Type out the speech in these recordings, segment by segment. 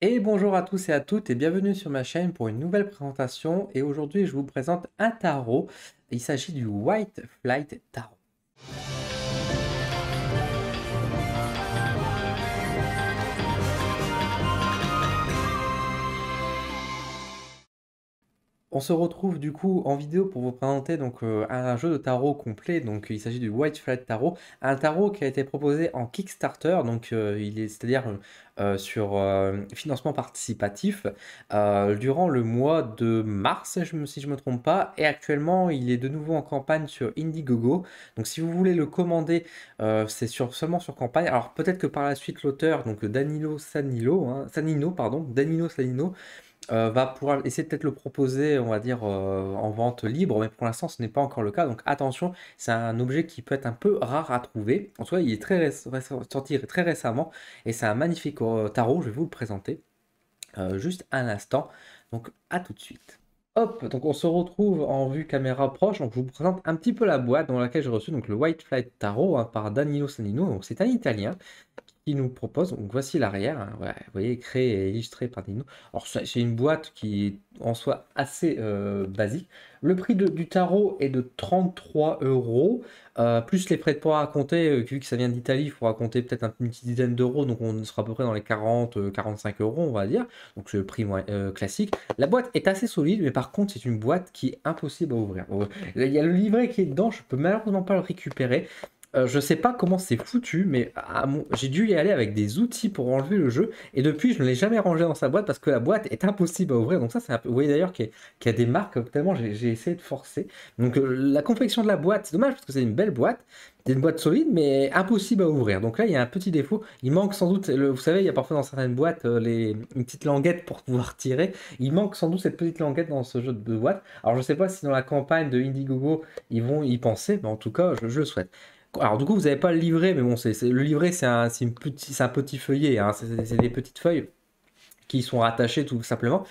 Et bonjour à tous et à toutes et bienvenue sur ma chaîne pour une nouvelle présentation. Et aujourd'hui, je vous présente un tarot. Et aujourd'hui, je vous présente un tarot. Il s'agit du White Flight Tarot. On se retrouve du coup en vidéo pour vous présenter un jeu de tarot complet. Donc il s'agit du White Flight Tarot, un tarot qui a été proposé en Kickstarter, c'est-à-dire sur financement participatif durant le mois de mars, si je me trompe pas. Et actuellement, il est de nouveau en campagne sur Indiegogo. Donc si vous voulez le commander, seulement sur campagne. Alors peut-être que par la suite l'auteur, donc Danilo Sanino, va pouvoir essayer de peut-être le proposer, on va dire, en vente libre, mais pour l'instant, ce n'est pas encore le cas. Donc attention, c'est un objet qui peut être un peu rare à trouver. En tout cas, il est sorti très récemment et c'est un magnifique tarot. Je vais vous le présenter juste un instant. Donc à tout de suite. Hop, donc on se retrouve en vue caméra proche. Donc je vous présente un petit peu la boîte dans laquelle j'ai reçu donc le White Flight Tarot, hein, par Danilo Sanino. Donc c'est un Italien qui nous propose. Donc voici l'arrière, hein, ouais, vous voyez, créé et illustré par Dino. Alors c'est une boîte qui est en soi assez basique. Le prix du tarot est de 33 euros, plus les frais de port à compter, vu que ça vient d'Italie, il faudra compter peut-être une petite dizaine d'euros, donc on sera à peu près dans les 40-45 euros, on va dire. Donc c'est le prix classique. La boîte est assez solide, mais par contre c'est une boîte qui est impossible à ouvrir. Il y a le livret qui est dedans, je peux malheureusement pas le récupérer. Je sais pas comment c'est foutu, mais j'ai dû y aller avec des outils pour enlever le jeu. Et depuis, je ne l'ai jamais rangé dans sa boîte parce que la boîte est impossible à ouvrir. Donc ça, c'est un peu. Vous voyez d'ailleurs qu'il y a des marques, tellement j'ai essayé de forcer. Donc la confection de la boîte, c'est dommage parce que c'est une belle boîte. C'est une boîte solide, mais impossible à ouvrir. Donc là, il y a un petit défaut. Il manque sans doute, vous savez, il y a parfois dans certaines boîtes une petite languette pour pouvoir tirer. Il manque sans doute cette petite languette dans ce jeu de boîte. Alors je sais pas si dans la campagne de Indiegogo, ils vont y penser, mais en tout cas, je le souhaite. Alors du coup, vous n'avez pas le livret, mais bon, le livret, c'est un petit feuillet, hein, c'est des petites feuilles qui sont rattachées tout simplement.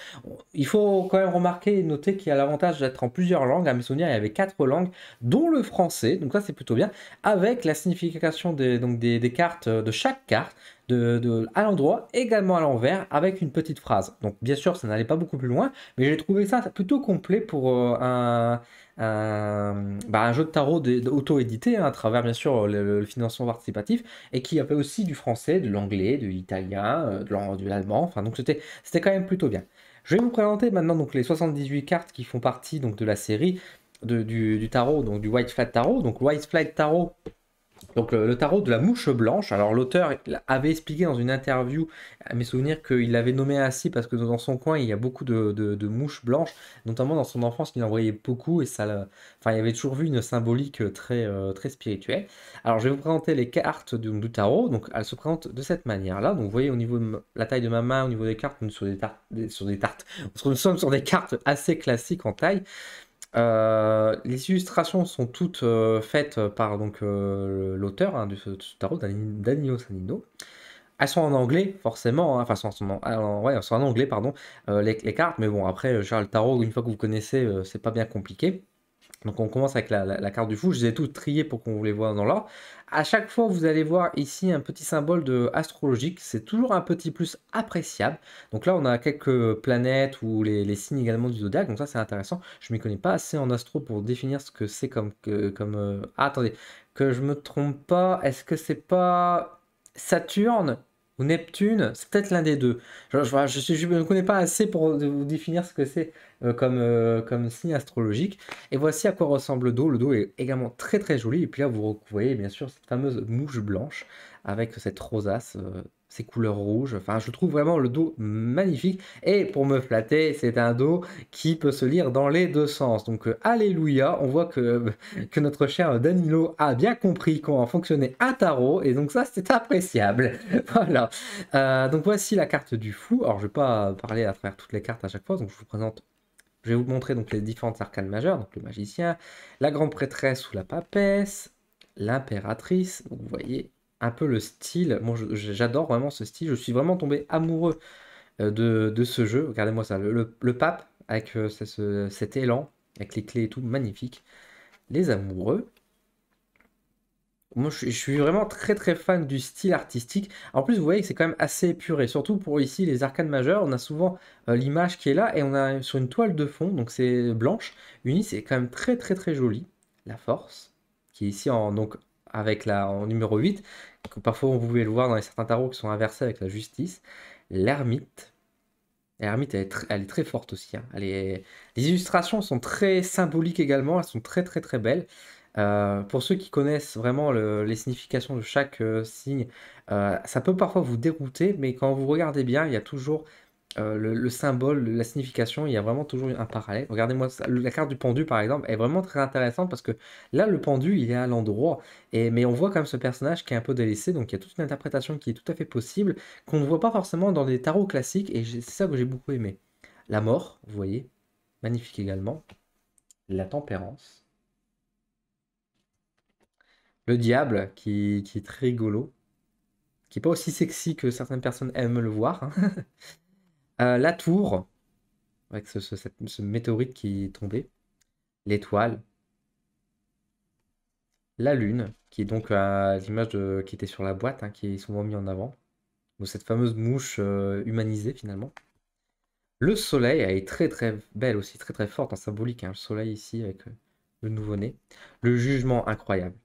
Il faut quand même remarquer et noter qu'il y a l'avantage d'être en plusieurs langues. À mes souvenirs, il y avait 4 langues, dont le français, donc ça c'est plutôt bien, avec la signification des cartes, de chaque carte, à l'endroit, également à l'envers, avec une petite phrase. Donc bien sûr, ça n'allait pas beaucoup plus loin, mais j'ai trouvé ça plutôt complet pour un jeu de tarot auto-édité, hein, à travers bien sûr le financement participatif, et qui avait aussi du français, de l'anglais, de l'italien, de l'allemand, enfin donc c'était quand même plutôt bien. Je vais vous présenter maintenant donc les 78 cartes qui font partie donc de la série du tarot, donc du White Flag Tarot. Donc White Flag Tarot, donc le tarot de la mouche blanche. Alors l'auteur avait expliqué dans une interview à mes souvenirs qu'il l'avait nommé ainsi parce que dans son coin il y a beaucoup de mouches blanches, notamment dans son enfance il en voyait beaucoup et enfin il y avait toujours vu une symbolique très spirituelle. Alors je vais vous présenter les cartes du tarot. Donc elles se présentent de cette manière-là. Donc vous voyez au niveau de la taille de ma main, au niveau des cartes, nous sommes sur des cartes assez classiques en taille. Les illustrations sont toutes faites par l'auteur, hein, de ce tarot, Danilo Sanino. Elles sont en anglais, forcément, hein, enfin, ouais, elles sont en anglais, pardon, les cartes, mais bon, après, Charles Tarot, une fois que vous connaissez, c'est pas bien compliqué. Donc on commence avec la carte du fou. Je les ai toutes triées pour qu'on les voit dans l'ordre. À chaque fois, vous allez voir ici un petit symbole de astrologique. C'est toujours un petit plus appréciable. Donc là, on a quelques planètes ou les signes également du zodiaque. Donc ça, c'est intéressant. Je ne m'y connais pas assez en astro pour définir ce que c'est Ah, attendez, que je me trompe pas. Est-ce que c'est pas Saturne ou Neptune? C'est peut-être l'un des deux. Je ne me connais pas assez pour vous définir ce que c'est comme signe astrologique. Et voici à quoi ressemble le dos. Le dos est également très très joli. Et puis là, vous voyez bien sûr cette fameuse mouche blanche avec cette rosace, ces couleurs rouges. Enfin, je trouve vraiment le dos magnifique. Et pour me flatter, c'est un dos qui peut se lire dans les deux sens. Donc, alléluia, on voit que notre cher Danilo a bien compris comment fonctionnait un tarot. Et donc ça, c'est appréciable. Voilà. Donc voici la carte du fou. Alors, je ne vais pas parler à travers toutes les cartes à chaque fois. Donc, je vais vous montrer donc les différentes arcanes majeures, donc le magicien, la grande prêtresse ou la papesse, l'impératrice. Donc vous voyez un peu le style. Moi, j'adore vraiment ce style. Je suis vraiment tombé amoureux de ce jeu. Regardez-moi ça, le pape avec cet élan, avec les clés et tout, magnifique. Les amoureux. Moi, je suis vraiment très très fan du style artistique. En plus, vous voyez que c'est quand même assez épuré. Surtout pour ici, les arcades majeures, on a souvent l'image qui est là et on a sur une toile de fond, donc c'est blanche, unie, c'est quand même très très très joli. La force, qui est ici donc, avec en numéro 8, que parfois on pouvait le voir dans les certains tarots qui sont inversés avec la justice. L'ermite. L'ermite, elle est très forte aussi, hein. Les illustrations sont très symboliques également, elles sont très très très belles. Pour ceux qui connaissent vraiment les significations de chaque signe, ça peut parfois vous dérouter, mais quand vous regardez bien, il y a toujours le symbole, la signification, il y a vraiment toujours un parallèle. Regardez-moi ça, la carte du pendu par exemple est vraiment très intéressante parce que là, le pendu, il est à l'endroit, mais on voit quand même ce personnage qui est un peu délaissé, donc il y a toute une interprétation qui est tout à fait possible, qu'on ne voit pas forcément dans des tarots classiques, et c'est ça que j'ai beaucoup aimé. La mort, vous voyez, magnifique également. La tempérance. Le diable, qui est très rigolo, qui est pas aussi sexy que certaines personnes aiment le voir, hein. La tour, avec ce météorite qui est tombé. L'étoile. La lune, qui est donc l'image qui était sur la boîte, hein, qui est souvent mis en avant. Donc cette fameuse mouche humanisée finalement. Le soleil, elle est très très belle aussi, très très forte en symbolique, hein, le soleil ici avec le nouveau-né. Le jugement, incroyable.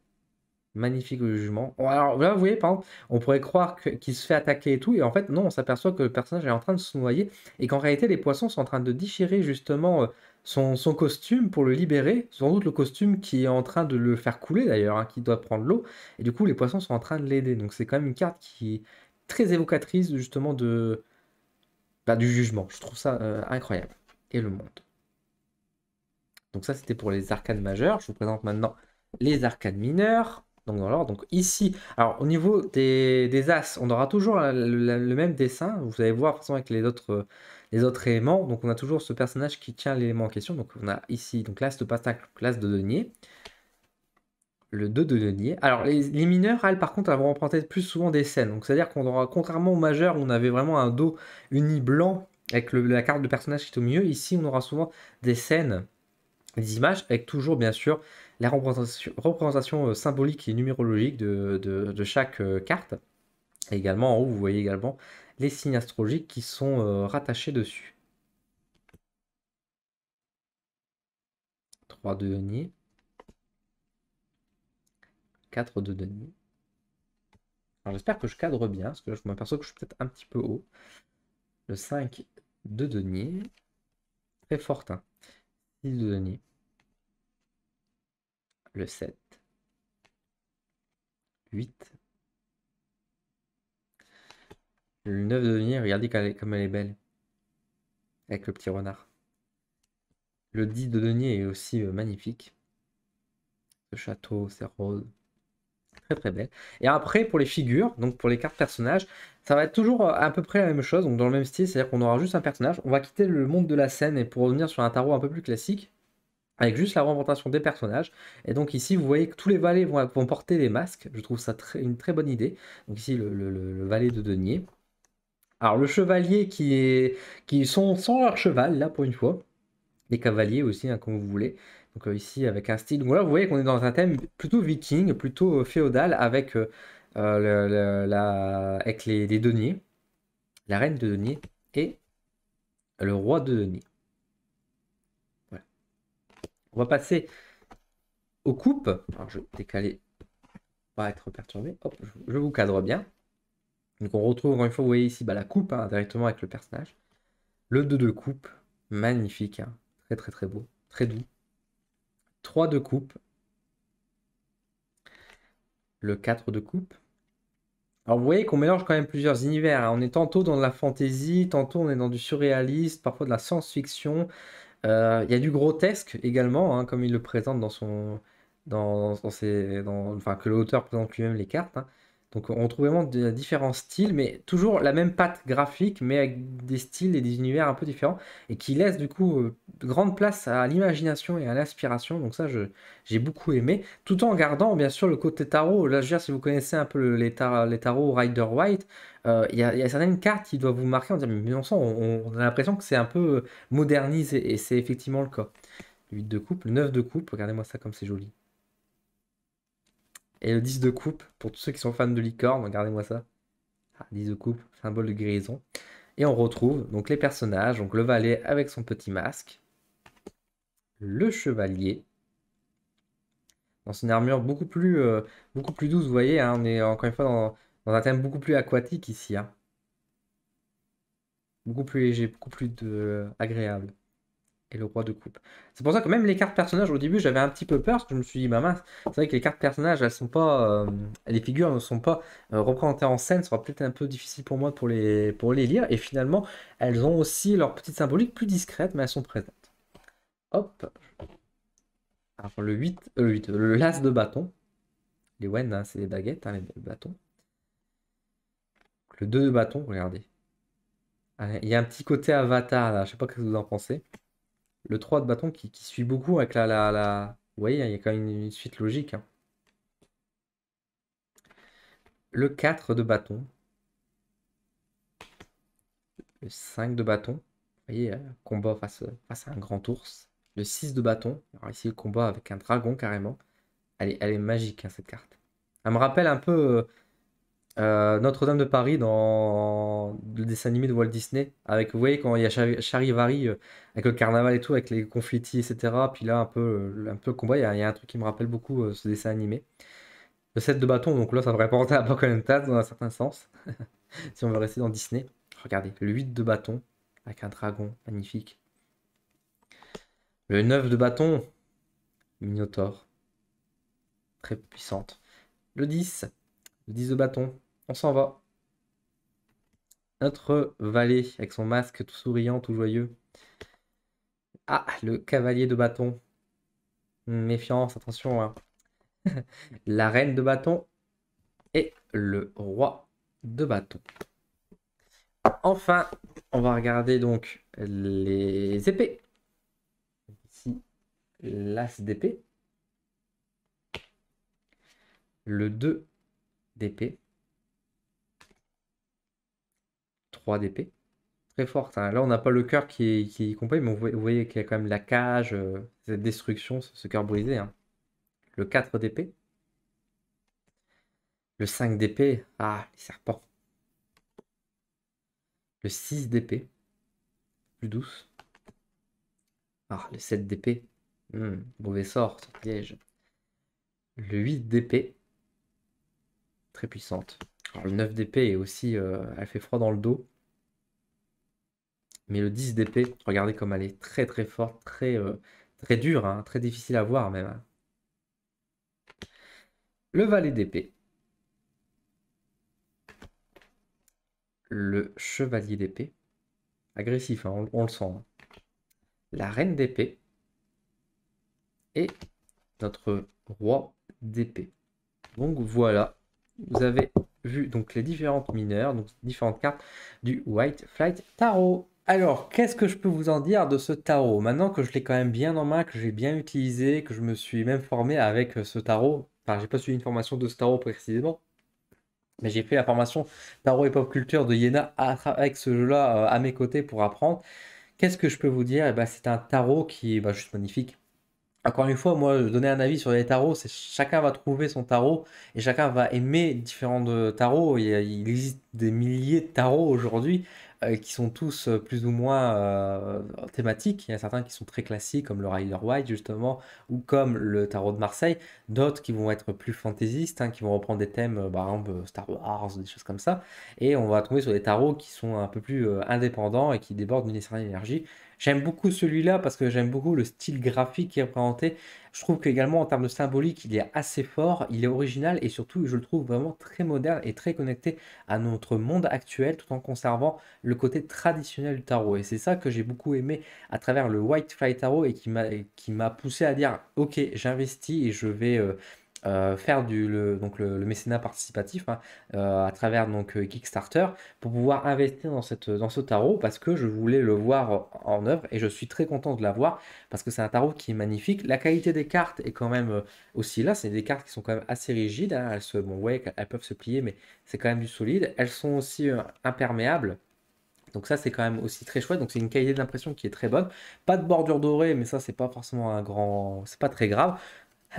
Magnifique le jugement. Bon, alors là, vous voyez, par exemple, on pourrait croire qu'il se fait attaquer et tout, et en fait, non, on s'aperçoit que le personnage est en train de se noyer, et qu'en réalité, les poissons sont en train de déchirer justement son costume pour le libérer. Sans doute le costume qui est en train de le faire couler d'ailleurs, hein, qui doit prendre l'eau, et du coup, les poissons sont en train de l'aider. Donc, c'est quand même une carte qui est très évocatrice justement du jugement. Je trouve ça incroyable. Et le monde. Donc ça, c'était pour les arcades majeures. Je vous présente maintenant les arcades mineures. Donc dans l'ordre. Donc ici, alors au niveau des As, on aura toujours le même dessin. Vous allez voir de toute façon avec les autres éléments. Donc on a toujours ce personnage qui tient l'élément en question. Donc on a ici donc l'As de Pentacle, l'As de denier. Le 2 de denier. Alors les mineurs, elles par contre, elles vont emprunter plus souvent des scènes. Donc c'est-à-dire qu'on aura, contrairement aux majeurs, où on avait vraiment un dos uni blanc avec la carte de personnage qui est au milieu, ici on aura souvent des scènes, des images, avec toujours bien sûr la représentation symbolique et numérologique de chaque carte. Et également en haut, vous voyez également les signes astrologiques qui sont rattachés dessus. 3 de denier, 4 de denier. Alors j'espère que je cadre bien, parce que là, je m'aperçois que je suis peut-être un petit peu haut. Le 5 de denier, très fort, hein. 6 de denier, le 7, 8, le 9 de denier, regardez comme elle est belle, avec le petit renard. Le 10 de denier est aussi magnifique. Ce château, c'est rose, très très belle. Et après, pour les figures, donc pour les cartes personnages, ça va être toujours à peu près la même chose, donc dans le même style, c'est-à-dire qu'on aura juste un personnage. On va quitter le monde de la scène et pour revenir sur un tarot un peu plus classique, avec juste la représentation des personnages. Et donc ici, vous voyez que tous les valets vont porter des masques. Je trouve ça une très bonne idée. Donc ici, le valet de denier. Alors le chevalier qui sont sans leur cheval, là pour une fois. Les cavaliers aussi, hein, comme vous voulez. Donc ici, avec un style. Donc voilà, vous voyez qu'on est dans un thème plutôt viking, plutôt féodal, avec, avec les deniers, la reine de denier et le roi de denier. Voilà. On va passer aux coupes. Alors je vais décaler pour pas être perturbé. Hop, je vous cadre bien. Donc on retrouve encore une fois, vous voyez ici la coupe, hein, directement avec le personnage. Le 2 de coupe, magnifique, hein. Très très très beau, très doux. 3 de coupe. Le 4 de coupe. Alors vous voyez qu'on mélange quand même plusieurs univers, hein. On est tantôt dans de la fantasy, tantôt on est dans du surréaliste, parfois de la science-fiction. Il y a du grotesque également, hein, comme il le présente enfin que l'auteur présente lui-même les cartes, hein. Donc on trouve vraiment différents styles, mais toujours la même patte graphique, mais avec des styles et des univers un peu différents, et qui laisse du coup de grande place à l'imagination et à l'inspiration. Donc ça, j'ai beaucoup aimé, tout en gardant bien sûr le côté tarot. Là, je veux dire, si vous connaissez un peu les tarots Rider-Waite, il y a certaines cartes qui doivent vous marquer en disant, mais on sent, on a l'impression que c'est un peu modernisé, et c'est effectivement le cas. Le 8 de coupe, le 9 de coupe, regardez-moi ça comme c'est joli. Et le 10 de coupe, pour tous ceux qui sont fans de licorne, regardez-moi ça. Ah, 10 de coupe, symbole de guérison. Et on retrouve donc les personnages, donc le valet avec son petit masque, le chevalier, dans une armure beaucoup plus douce, vous voyez, hein, on est encore une fois dans un thème beaucoup plus aquatique ici, hein. Beaucoup plus léger, beaucoup plus agréable. Et le roi de coupe. C'est pour ça que même les cartes personnages, au début, j'avais un petit peu peur, parce que je me suis dit, bah mince, c'est vrai que les cartes personnages, elles sont pas, les figures ne sont pas représentées en scène, ça sera peut-être un peu difficile pour moi pour les lire, et finalement, elles ont aussi leur petite symbolique plus discrète, mais elles sont présentes. Hop. Alors le l'as de bâton. Les wen, hein, c'est les baguettes, hein, les bâtons. Le 2 de bâton, regardez. Ah, il y a un petit côté avatar là, je sais pas ce que vous en pensez. Le 3 de bâton qui suit beaucoup avec Vous voyez, il y a quand même une suite logique, hein. Le 4 de bâton. Le 5 de bâton. Vous voyez, combat face à un grand ours. Le 6 de bâton. Alors ici, le combat avec un dragon carrément. Elle est magique, hein, cette carte. Elle me rappelle un peu Notre-Dame de Paris dans le dessin animé de Walt Disney. Avec, vous voyez, quand il y a Charivari avec le carnaval et tout, avec les confettis, etc. Puis là, un peu le combat, il y a un truc qui me rappelle beaucoup ce dessin animé. Le 7 de bâton, donc là, ça devrait porter à Pocahontas dans un certain sens. Si on veut rester dans Disney. Regardez, le 8 de bâton, avec un dragon magnifique. Le 9 de bâton, Minotaure, très puissante. Le 10 de bâton, on s'en va. Notre valet, avec son masque tout souriant, tout joyeux. Ah, le cavalier de bâton. Méfiance, attention, hein. La reine de bâton et le roi de bâton. Enfin, on va regarder donc les épées. Ici, l'as d'épée. Le 2 d'épée. 3 d'épée. Très forte, hein. Là, on n'a pas le cœur qui est complet, mais vous voyez qu'il y a quand même la cage, cette destruction, ce cœur brisé, hein. Le 4 d'épée. Le 5 d'épée. Ah, les serpents. Le 6 d'épée. Plus douce. Ah, le 7 d'épée. Mauvais sort, piège. Le 8 d'épée. Très puissante. Alors, le 9 d'épée est aussi. Elle fait froid dans le dos. Mais le 10 d'épée, regardez comme elle est très très forte, très dure, hein, très difficile à voir même, hein. Le valet d'épée. Le chevalier d'épée. Agressif, hein, on le sent, hein. La reine d'épée. Et notre roi d'épée. Donc voilà, vous avez vu donc les différentes mineurs, donc différentes cartes du White Flight Tarot. Alors, qu'est-ce que je peux vous en dire de ce tarot? Maintenant que je l'ai quand même bien en main, que j'ai bien utilisé, que je me suis même formé avec ce tarot, enfin, j'ai pas suivi une formation de ce tarot précisément, mais j'ai fait la formation Tarot et Pop Culture de Yéna avec ce jeu-là à mes côtés pour apprendre. Qu'est-ce que je peux vous dire? Eh ben, c'est un tarot qui est juste magnifique. Encore une fois, moi, donner un avis sur les tarots, c'est chacun va trouver son tarot et chacun va aimer différents tarots. Il existe des milliers de tarots aujourd'hui qui sont tous plus ou moins thématiques. Il y a certains qui sont très classiques, comme le Rider White justement, ou comme le tarot de Marseille. D'autres qui vont être plus fantaisistes, hein, qui vont reprendre des thèmes, par exemple Star Wars, des choses comme ça. Et on va tomber sur des tarots qui sont un peu plus indépendants et qui débordent d'une certaine énergie. J'aime beaucoup celui-là parce que j'aime beaucoup le style graphique qui est représenté. Je trouve qu'également en termes de symbolique, il est assez fort, il est original et surtout, je le trouve vraiment très moderne et très connecté à notre monde actuel tout en conservant le côté traditionnel du tarot. Et c'est ça que j'ai beaucoup aimé à travers le White Fly Tarot et qui m'a poussé à dire, ok, j'investis et je vais faire donc le mécénat participatif, hein, à travers donc Kickstarter pour pouvoir investir dans ce tarot parce que je voulais le voir en œuvre et je suis très content de l'avoir parce que c'est un tarot qui est magnifique. La qualité des cartes est quand même aussi là, c'est des cartes qui sont quand même assez rigides, hein. Bon, ouais, elles peuvent se plier, mais c'est quand même du solide. Elles sont aussi imperméables. Donc ça c'est quand même aussi très chouette, donc c'est une qualité d'impression qui est très bonne. Pas de bordure dorée, mais ça c'est pas forcément c'est pas très grave.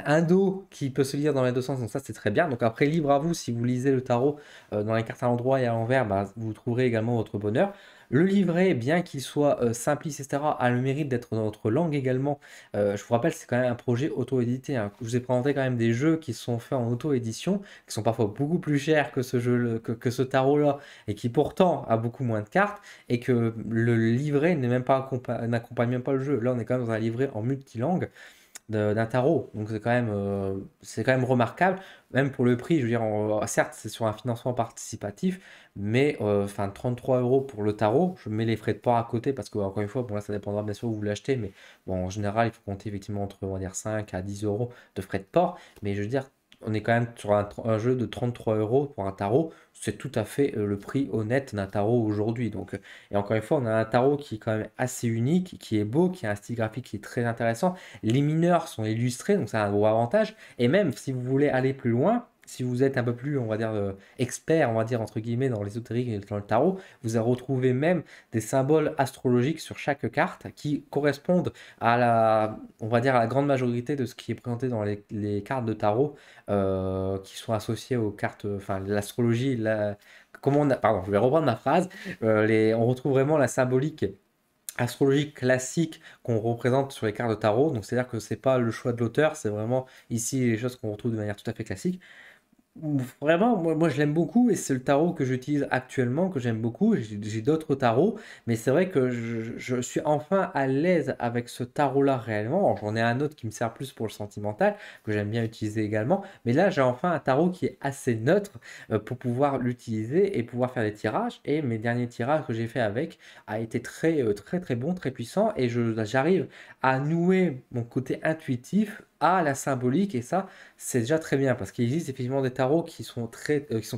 un dos qui peut se lire dans les deux sens, donc ça c'est très bien. Donc après, libre à vous, si vous lisez le tarot dans les cartes à l'endroit et à l'envers, bah, vous trouverez également votre bonheur. Le livret, bien qu'il soit simpliste, etc., a le mérite d'être dans notre langue également. Je vous rappelle, c'est quand même un projet auto-édité, hein. Je vous ai présenté quand même des jeux qui sont faits en auto-édition, qui sont parfois beaucoup plus chers que ce jeu, que ce tarot-là, et qui pourtant a beaucoup moins de cartes, et que le livret n'est même pas n'accompagne même pas le jeu. Là, on est quand même dans un livret en multilangue d'un tarot. Donc c'est quand même remarquable, même pour le prix. Je veux dire, certes, c'est sur un financement participatif, mais enfin 33 euros pour le tarot. Je mets les frais de port à côté parce que, encore une fois, bon là, ça dépendra bien sûr où vous l'achetez, mais bon, en général, il faut compter effectivement entre, on va dire, 5 à 10 euros de frais de port. Mais je veux dire, on est quand même sur un jeu de 33 euros pour un tarot. C'est tout à fait le prix honnête d'un tarot aujourd'hui. Donc, et encore une fois, on a un tarot qui est quand même assez unique, qui est beau, qui a un style graphique qui est très intéressant. Les mineurs sont illustrés, donc c'est un gros avantage. Et même si vous voulez aller plus loin, si vous êtes un peu plus, on va dire, expert, on va dire, entre guillemets, dans l'ésotérique et dans le tarot, vous allez retrouver même des symboles astrologiques sur chaque carte qui correspondent à la, on va dire, à la grande majorité de ce qui est présenté dans les cartes de tarot qui sont associées aux cartes, enfin, l'astrologie, comment on a, pardon, je vais reprendre ma phrase, on retrouve vraiment la symbolique astrologique classique qu'on représente sur les cartes de tarot. Donc c'est-à-dire que c'est pas le choix de l'auteur, c'est vraiment ici les choses qu'on retrouve de manière tout à fait classique. Vraiment, moi je l'aime beaucoup et c'est le tarot que j'utilise actuellement, que j'aime beaucoup. J'ai d'autres tarots, mais c'est vrai que je suis enfin à l'aise avec ce tarot-là réellement. Alors, j'en ai un autre qui me sert plus pour le sentimental, que j'aime bien utiliser également. Mais là, j'ai enfin un tarot qui est assez neutre pour pouvoir l'utiliser et pouvoir faire des tirages. Et mes derniers tirages que j'ai fait avec a été très bon, très puissant. Et j'arrive à nouer mon côté intuitif à la symbolique et ça c'est déjà très bien parce qu'il existe effectivement des tarots qui sont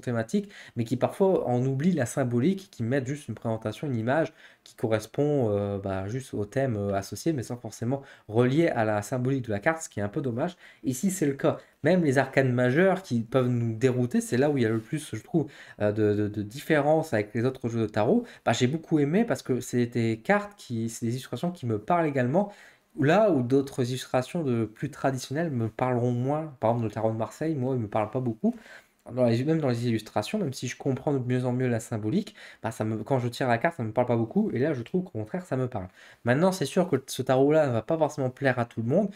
thématiques, mais qui parfois en oublient la symbolique, qui mettent juste une présentation, une image qui correspond bah, juste au thème associé, mais sans forcément relier à la symbolique de la carte, ce qui est un peu dommage. Ici, c'est le cas. Même les arcanes majeures qui peuvent nous dérouter, c'est là où il y a le plus, je trouve, de différence avec les autres jeux de tarot. Bah, j'ai beaucoup aimé parce que c'est des cartes c'est des illustrations qui me parlent également là où d'autres illustrations de plus traditionnelles me parleront moins, par exemple le tarot de Marseille, moi, il me parle pas beaucoup. Même dans les illustrations, même si je comprends de mieux en mieux la symbolique, bah, quand je tire la carte, ça me parle pas beaucoup. Et là, je trouve qu'au contraire, ça me parle. Maintenant, c'est sûr que ce tarot-là ne va pas forcément plaire à tout le monde.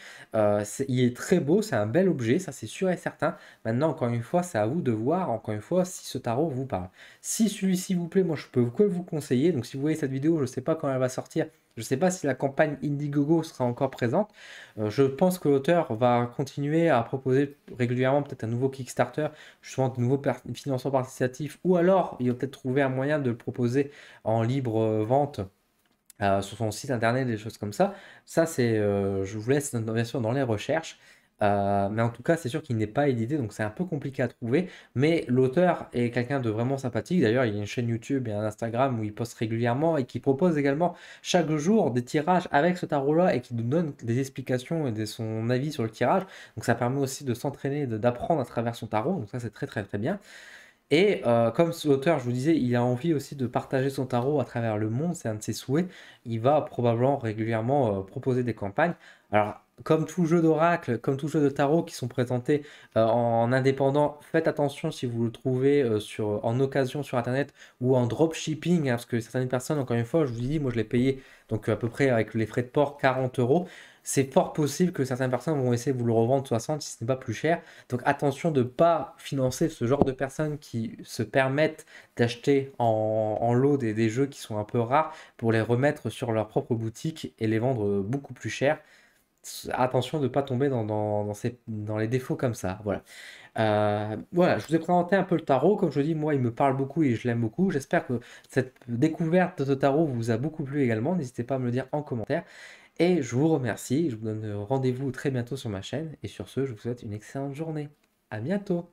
Il est très beau, c'est un bel objet, ça c'est sûr et certain. Maintenant, encore une fois, c'est à vous de voir, encore une fois, si ce tarot vous parle. Si celui-ci vous plaît, moi, je peux que vous conseiller. Donc, si vous voyez cette vidéo, je ne sais pas quand elle va sortir. Je ne sais pas si la campagne Indiegogo sera encore présente. Je pense que l'auteur va continuer à proposer régulièrement peut-être un nouveau Kickstarter, justement de nouveaux financements participatifs, ou alors il va peut-être trouver un moyen de le proposer en libre vente sur son site internet, des choses comme ça. Ça, je vous laisse bien sûr dans les recherches. Mais en tout cas, c'est sûr qu'il n'est pas édité, donc c'est un peu compliqué à trouver. Mais l'auteur est quelqu'un de vraiment sympathique. D'ailleurs, il y a une chaîne YouTube et un Instagram où il poste régulièrement et qui propose également chaque jour des tirages avec ce tarot-là et qui nous donne des explications et son avis sur le tirage. Donc ça permet aussi de s'entraîner, d'apprendre à travers son tarot. Donc ça, c'est très bien. Et comme l'auteur, je vous disais, il a envie aussi de partager son tarot à travers le monde, c'est un de ses souhaits. Il va probablement régulièrement proposer des campagnes. Alors, comme tout jeu d'oracle, comme tout jeu de tarot qui sont présentés en indépendant, faites attention si vous le trouvez en occasion sur Internet ou en dropshipping, hein, parce que certaines personnes, encore une fois, je vous dis, moi je l'ai payé donc à peu près avec les frais de port 40 euros. C'est fort possible que certaines personnes vont essayer de vous le revendre 60 si ce n'est pas plus cher. Donc attention de ne pas financer ce genre de personnes qui se permettent d'acheter en lot des jeux qui sont un peu rares pour les remettre sur leur propre boutique et les vendre beaucoup plus cher. Attention de ne pas tomber dans les défauts comme ça. Voilà. Voilà, je vous ai présenté un peu le tarot. Comme je dis, moi, il me parle beaucoup et je l'aime beaucoup. J'espère que cette découverte de ce tarot vous a beaucoup plu également. N'hésitez pas à me le dire en commentaire. Et je vous remercie. Je vous donne rendez-vous très bientôt sur ma chaîne. Et sur ce, je vous souhaite une excellente journée. À bientôt.